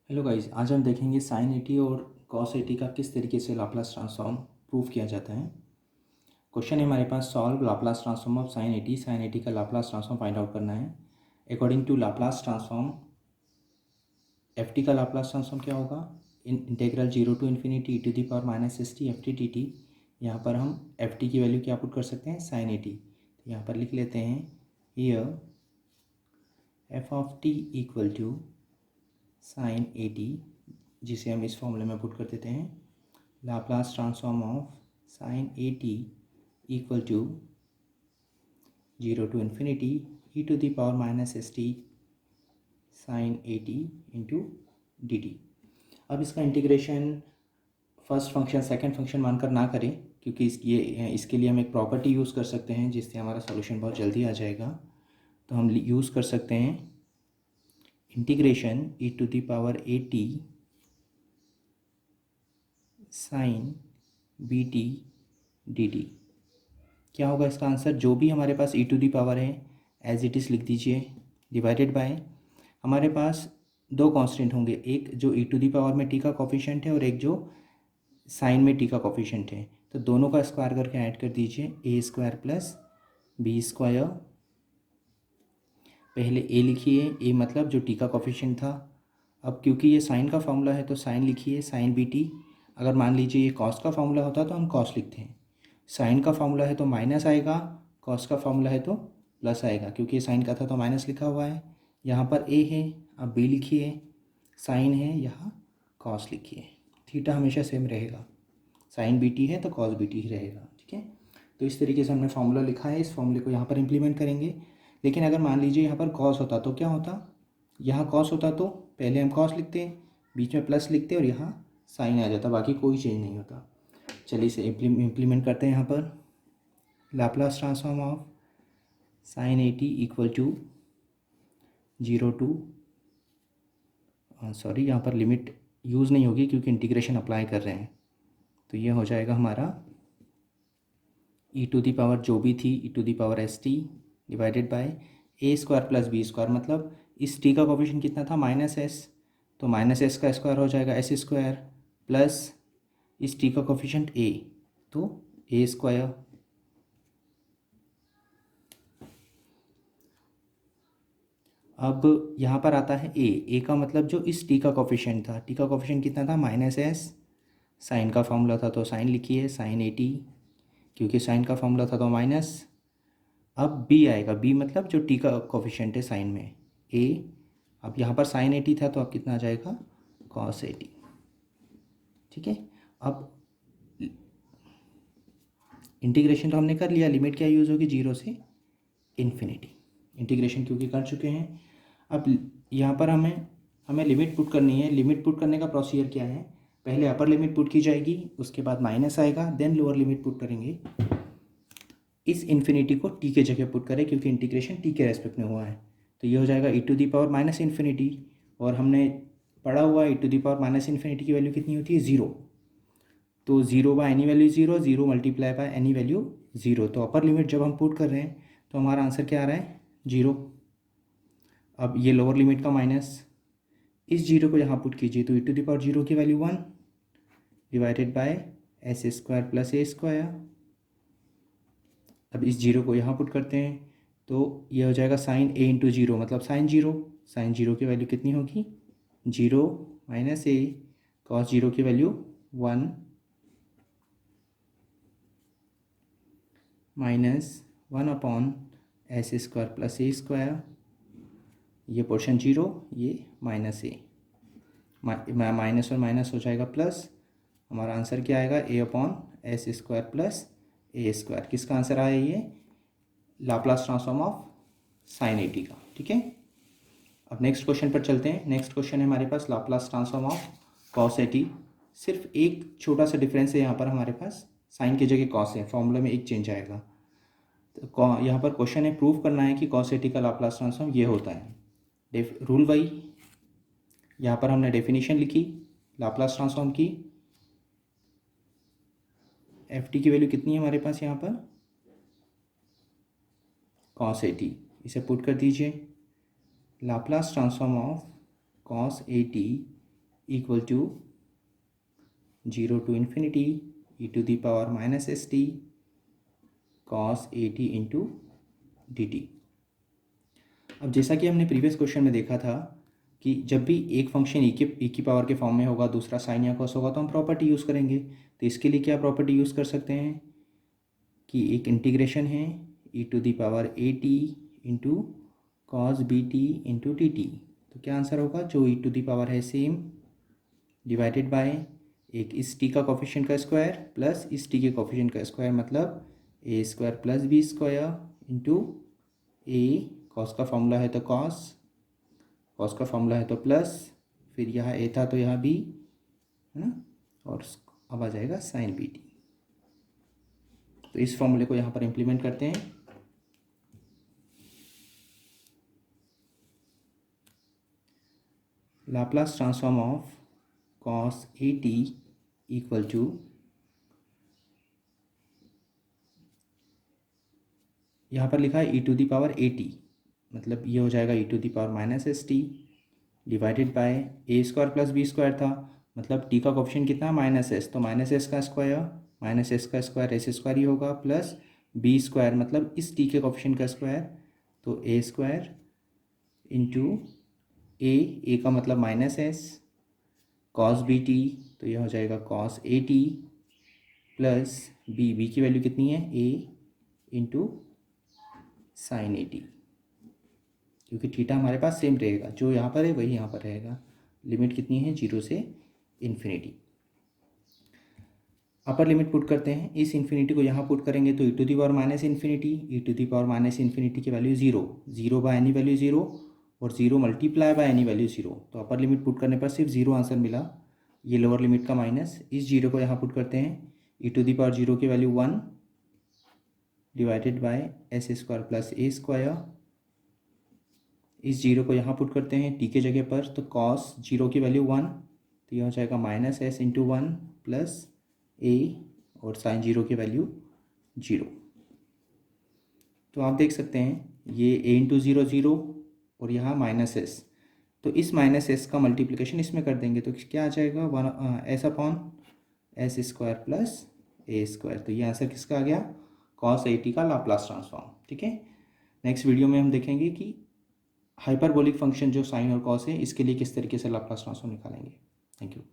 Hello guys, आज हम देखेंगे साइन एटी और कॉस एटी का किस तरीके से लाप्लास ट्रांसफॉर्म प्रूव किया जाता है। क्वेश्चन है हमारे पास, solve Laplace transform of sine A T का लाप्लास ट्रांसफॉर्म फाइंड आउट करना है। According to Laplace transform F T का लाप्लास ट्रांसफॉर्म क्या होगा, integral 0 to infinity E to the power minus S T F T T T. यहाँ पर हम F T की वैल्यू क्या पुट कर सकते हैं, साइन एटी। तो यहाँ पर लिख लेते हैं here f of t equal to sine a t, जिसे हम इस फॉर्मूले में पुट कर देते हैं। Laplace transform of sine A T equal to 0 to infinity E to the power minus S t sine A t into d t. अब इसका integration first function second function मानकर ना करें, क्योंकि इसके लिए हम एक प्रॉपर्टी यूज़ कर सकते हैं जिससे हमारा सॉल्यूशन बहुत जल्दी आ जाएगा। तो हम यूज़ कर सकते हैं integration e to the power A t sine b t d t. क्या होगा इसका आंसर, जो भी हमारे पास ई टू दी पावर है एज इट इज़ लिख दीजिए, डिवाइडेड बाय हमारे पास दो कांस्टेंट होंगे, एक जो ई टू दी पावर में टी का कोफिशिएंट है और एक जो साइन में टी का कोफिशिएंट है। तो दोनों का स्क्वायर करके ऐड कर दीजिए, ए स्क्वायर प्लस बी स्क्वायर। पहले ए लिखिए, ए मतलब जो टी का कोफिशिएंट था। अब क्योंकि ये साइन का फॉर्मूला है तो साइन लिखिए, साइन बी टी। अगर मान लीजिए ये कॉस का फॉर्मूला होता तो हम कॉस लिखते हैं। साइन का फॉर्मूला है तो माइनस आएगा, कॉस का फॉर्मूला है तो प्लस आएगा। क्योंकि ये साइन का था तो माइनस लिखा हुआ है। यहाँ पर ए है, अब बी लिखिए, साइन है, यहाँ कॉस लिखिए। थीटा हमेशा सेम रहेगा, साइन बी टी है तो कॉस बी टी ही रहेगा। ठीक है, तो इस तरीके से हमने फॉर्मूला लिखा है, इस फॉर्मूले को यहाँ पर इम्प्लीमेंट करेंगे। लेकिन अगर मान लीजिए यहाँ पर कॉस होता तो क्या होता, यहाँ कॉस होता तो पहले हम कॉस लिखते हैं, बीच में प्लस लिखते और यहाँ साइन आ जाता, बाकी कोई चेंज नहीं होता। चलिए इसे इम्प्लीमेंट करते हैं। यहाँ पर Laplace transform of sine A T equal to 0 to sorry यहाँ पर लिमिट यूज़ नहीं होगी क्योंकि इंटीग्रेशन अप्लाई कर रहे हैं। तो ये हो जाएगा हमारा ई टू दी पावर जो भी थी E to the power S T divided by A square plus B square. मतलब इस टी का कोफिशिएंट कितना था, माइनस एस, तो माइनस एस का स्क्वायर हो जाएगा एस स्क्वायर, प्लस इस टी का कोफिशिएंट ए, तो ए स्क्वायर। अब यहाँ पर आता है ए का मतलब जो इस टी का कोफिशिएंट था, टी का कोफिशिएंट कितना था, माइनस एस। साइन का फॉर्मूला था तो साइन लिखिए, साइन ए टी, क्योंकि साइन का फॉर्मूला था तो माइनस। अब बी आएगा, बी मतलब जो टी का कोफिशिएंट है साइन में, ए। अब यहाँ पर साइन ए टी था तो अब कितना आ जाएगा, कॉस ए टी। ठीक है, अब इंटीग्रेशन तो हमने कर लिया, लिमिट क्या यूज़ होगी, 0 से इन्फिनिटी। इंटीग्रेशन क्योंकि कर चुके हैं। अब यहाँ पर हमें लिमिट पुट करनी है। लिमिट पुट करने का प्रोसीजर क्या है, पहले अपर लिमिट पुट की जाएगी, उसके बाद माइनस आएगा, देन लोअर लिमिट पुट करेंगे। इस इन्फिनिटी को टी के जगह पुट करें क्योंकि इंटीग्रेशन टी के रेस्पेक्ट में हुआ है। तो ये हो जाएगा E to the power minus infinity, और हमने पढ़ा हुआ E to the power minus infinity की वैल्यू कितनी होती है, 0। तो 0 by any value 0, 0 multiply by any value 0। तो अपर लिमिट जब हम पुट कर रहे हैं तो हमारा आंसर क्या आ रहा है, 0। अब ये लोअर लिमिट का माइनस, इस 0 को यहाँ पुट कीजिए तो ई टू दी पावर 0 की value 1 divided by S square plus A square. अब इस 0 को यहाँ पुट करते हैं तो ये हो जाएगा साइन ए इंटू 0 मतलब साइन 0। साइन 0 की वैल्यू कितनी होगी, 0 माइनस ए, कॉस 0 की value 1 minus 1 upon S square plus A square. ये पोर्शन 0, ये माइनस ए, माइनस और माइनस हो जाएगा प्लस। हमारा आंसर क्या आएगा, A upon S square plus A square. किसका आंसर आया, ये Laplace transform of sine A T का। ठीक है, अब नेक्स्ट क्वेश्चन पर चलते हैं। नेक्स्ट क्वेश्चन है हमारे पास Laplace transform of cos A T. सिर्फ एक छोटा सा डिफरेंस है, यहाँ पर हमारे पास साइन की जगह कॉस है, फॉर्मूला में एक चेंज आएगा। तो यहाँ पर क्वेश्चन है, प्रूव करना है कि कॉस ए टी का लाप्लास ट्रांसफॉर्म ये होता है। रूल वाई यहाँ पर हमने डेफिनेशन लिखी लाप्लास ट्रांसफॉर्म की। एफ टी की वैल्यू कितनी है हमारे पास यहाँ पर, कॉस ए टी। इसे पुट कर दीजिए, Laplace transform of cos A T equal to 0 to infinity e to the power minus st cos at into dt। अब जैसा कि हमने प्रीवियस क्वेश्चन में देखा था कि जब भी एक फंक्शन e की पावर के फॉर्म में होगा, दूसरा साइन या कॉस होगा, तो हम प्रॉपर्टी यूज़ करेंगे। तो इसके लिए क्या प्रॉपर्टी यूज़ कर सकते हैं कि एक इंटीग्रेशन है e to the power at into cos bt into T T. तो क्या आंसर होगा, जो e टू दी पावर है सेम डिवाइडेड बाय एक इस t का कोफिशिएंट का स्क्वायर प्लस इस t के कोफिशिएंट का स्क्वायर, मतलब A square plus B square into A, cos का फॉर्मूला है तो कॉस का फॉर्मूला है तो प्लस, फिर यहाँ ए था तो यहाँ बी है ना, और अब आ जाएगा साइन बी टी। तो इस फॉर्मूले को यहाँ पर इम्प्लीमेंट करते हैं। Laplace transform of cos A T equal to यहाँ पर लिखा है E to the power A T, मतलब ये हो जाएगा E to the power minus S T divided by A square plus B square था, मतलब टी का कोफिशिएंट कितना माइनस एस, तो माइनस एस का स्क्वायर एस स्क्वायर ही होगा, प्लस बी स्क्वायर मतलब इस टी के कोफिशिएंट का स्क्वायर, तो ए स्क्वायर इंटू ए का मतलब minus s cos b t, तो यह हो जाएगा कॉस ए टी प्लस बी की वैल्यू कितनी है a into sine A t, क्योंकि थीटा हमारे पास सेम रहेगा, जो यहाँ पर है वही यहाँ पर रहेगा। लिमिट कितनी है 0 से इन्फिनिटी। अपर लिमिट पुट करते हैं, इस इन्फिनिटी को यहाँ पुट करेंगे तो E to the power minus infinity की वैल्यू 0 बाय एनी वैल्यू 0 और 0 मल्टीप्लाई बाय एनी वैल्यू 0। तो अपर लिमिट पुट करने पर सिर्फ 0 आंसर मिला, ये लोअर लिमिट का माइनस। इस 0 को यहाँ पुट करते हैं, ई टू दी पावर 0 की value 1 divided by S square plus A square. इस 0 को यहाँ पुट करते हैं टी के जगह पर, तो कॉस 0 की वैल्यू 1, तो यह हो जाएगा माइनस एस इंटू 1 प्लस ए, और साइन 0 की वैल्यू 0। तो आप देख सकते हैं ये ए इंटू 0 0 और यहाँ माइनस एस, तो इस माइनस एस का मल्टीप्लिकेशन इसमें कर देंगे तो क्या आ जाएगा, one S upon S square plus A square. तो ये आंसर किसका आ गया, कॉस ए टी का लाप्लास ट्रांसफॉर्म। ठीक है, नेक्स्ट वीडियो में हम देखेंगे कि हाइपरबोलिक फंक्शन जो साइन और कॉस है, इसके लिए किस तरीके से लाप्लास ट्रांसफॉर्म निकालेंगे। Thank you.